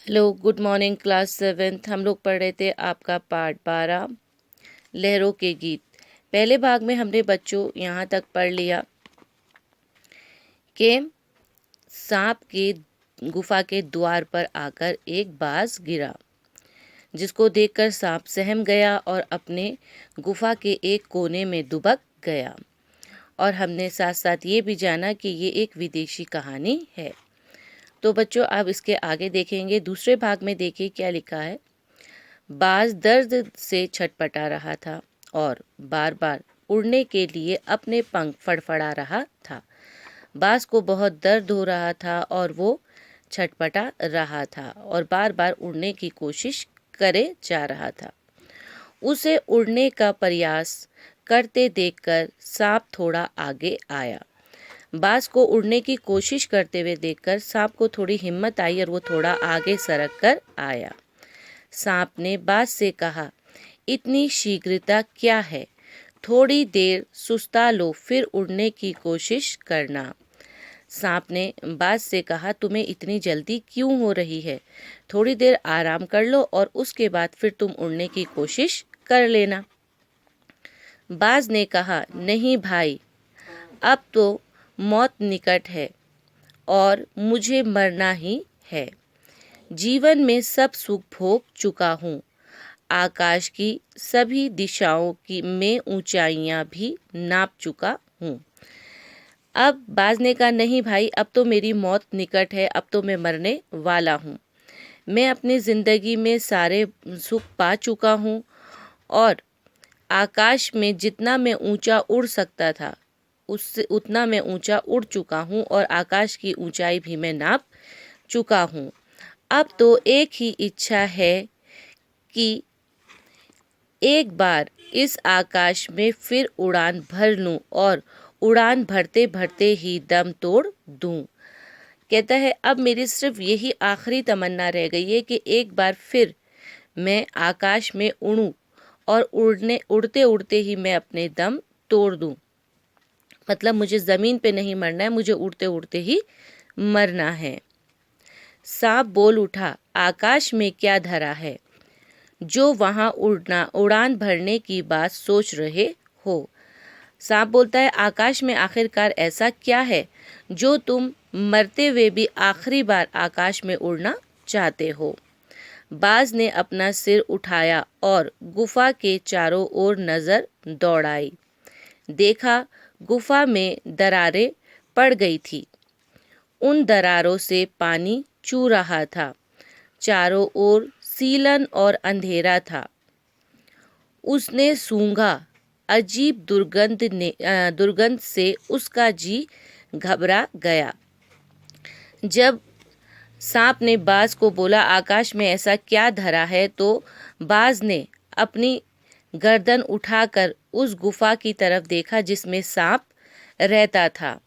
Hello, good morning class 7th। हम लोग पढ़ रहे थे आपका पार्ट 12 लहरों के गीत। पहले भाग में हमने बच्चों यहाँ तक पढ़ लिया कि सांप के गुफा के द्वार पर आकर एक बाज गिरा, जिसको देखकर सांप सहम गया और अपने गुफा के एक कोने में दुबक गया। और हमने साथ साथ ये भी जाना कि ये एक विदेशी कहानी है। तो बच्चों, अब इसके आगे देखेंगे। दूसरे भाग में देखिए क्या लिखा है। बाज दर्द से छटपटा रहा था और बार बार उड़ने के लिए अपने पंख फड़फड़ा रहा था। बाज को बहुत दर्द हो रहा था और वो छटपटा रहा था और बार बार उड़ने की कोशिश करे जा रहा था। उसे उड़ने का प्रयास करते देखकर सांप थोड़ा आगे आया। बाज को उड़ने की कोशिश करते हुए देखकर सांप को थोड़ी हिम्मत आई और वो थोड़ा आगे सरक कर आया। सांप ने बाज से कहा, इतनी शीघ्रता क्या है? थोड़ी देर सुस्ता लो, फिर उड़ने की कोशिश करना। सांप ने बाज से कहा, तुम्हें इतनी जल्दी क्यों हो रही है? थोड़ी देर आराम कर लो और उसके बाद फिर तुम उड़ने की कोशिश कर लेना। बाज ने कहा, नहीं भाई, अब तो मौत निकट है और मुझे मरना ही है। जीवन में सब सुख भोग चुका हूँ। आकाश की सभी दिशाओं की में ऊंचाइयां भी नाप चुका हूँ। अब बाज ने कहा, नहीं भाई, अब तो मेरी मौत निकट है, अब तो मैं मरने वाला हूँ। मैं अपनी ज़िंदगी में सारे सुख पा चुका हूँ और आकाश में जितना मैं ऊंचा उड़ सकता था उससे उतना मैं ऊंचा उड़ चुका हूँ और आकाश की ऊंचाई भी मैं नाप चुका हूँ। अब तो एक ही इच्छा है कि एक बार इस आकाश में फिर उड़ान भर लूं और उड़ान भरते भरते ही दम तोड़ दूं। कहता है, अब मेरी सिर्फ यही आखिरी तमन्ना रह गई है कि एक बार फिर मैं आकाश में उड़ूं और उड़ते उड़ते ही मैं अपने दम तोड़ दूं। मतलब मुझे ज़मीन पे नहीं मरना है, मुझे उड़ते उड़ते ही मरना है। सांप बोल उठा, आकाश में क्या धरा है जो वहां उड़ान भरने की बात सोच रहे हो? सांप बोलता है, आकाश में आखिरकार ऐसा क्या है जो तुम मरते हुए भी आखिरी बार आकाश में उड़ना चाहते हो? बाज ने अपना सिर उठाया और गुफा के चारों ओर नजर दौड़ाई। देखा, गुफा में दरारें पड़ गई थी। उन दरारों से पानी चू रहा था। चारों ओर सीलन और अंधेरा था। उसने सूंघा। अजीब दुर्गंध से उसका जी घबरा गया। जब सांप ने बाज को बोला, आकाश में ऐसा क्या धरा है, तो बाज ने अपनी गर्दन उठाकर उस गुफा की तरफ देखा जिसमें सांप रहता था।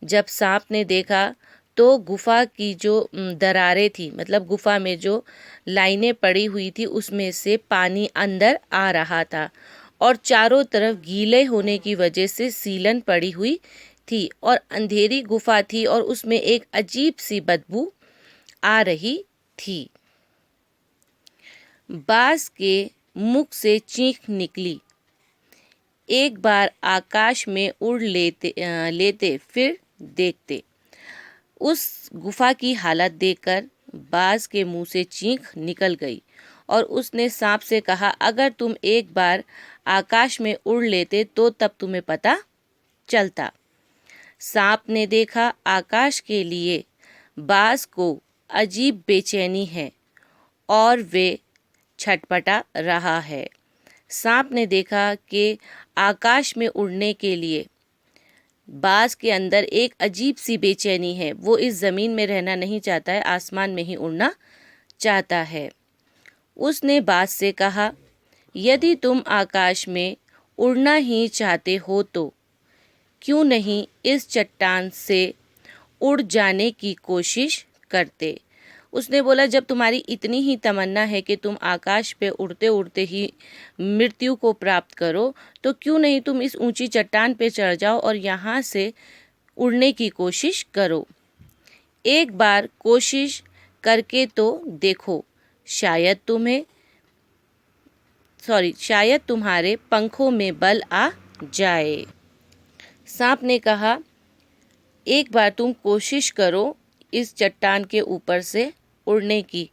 जब सांप ने देखा तो गुफा की जो दरारें थी, मतलब गुफा में जो लाइनें पड़ी हुई थी, उसमें से पानी अंदर आ रहा था और चारों तरफ गीले होने की वजह से सीलन पड़ी हुई थी और अंधेरी गुफा थी और उसमें एक अजीब सी बदबू आ रही थी। बाज के मुख से चीख निकली, एक बार आकाश में उड़ लेते फिर देखते। उस गुफा की हालत देखकर बाज के मुंह से चीख निकल गई और उसने सांप से कहा, अगर तुम एक बार आकाश में उड़ लेते तो तब तुम्हें पता चलता। सांप ने देखा, आकाश के लिए बाज को अजीब बेचैनी है और वे छटपटा रहा है। सांप ने देखा कि आकाश में उड़ने के लिए बाज के अंदर एक अजीब सी बेचैनी है। वो इस ज़मीन में रहना नहीं चाहता है, आसमान में ही उड़ना चाहता है। उसने बाज से कहा, यदि तुम आकाश में उड़ना ही चाहते हो तो क्यों नहीं इस चट्टान से उड़ जाने की कोशिश करते? उसने बोला, जब तुम्हारी इतनी ही तमन्ना है कि तुम आकाश पे उड़ते उड़ते ही मृत्यु को प्राप्त करो, तो क्यों नहीं तुम इस ऊंची चट्टान पे चढ़ जाओ और यहाँ से उड़ने की कोशिश करो। एक बार कोशिश करके तो देखो, शायद तुम्हारे पंखों में बल आ जाए। सांप ने कहा, एक बार तुम कोशिश करो इस चट्टान के ऊपर से उड़ने की।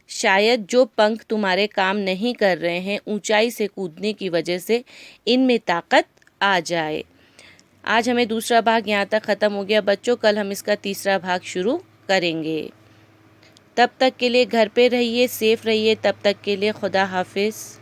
शायद जो पंख तुम्हारे काम नहीं कर रहे हैं, ऊंचाई से कूदने की वजह से इनमें ताकत आ जाए। आज हमें दूसरा भाग यहाँ तक ख़त्म हो गया बच्चों। कल हम इसका तीसरा भाग शुरू करेंगे। तब तक के लिए घर पे रहिए, सेफ रहिए। तब तक के लिए खुदा हाफिज़।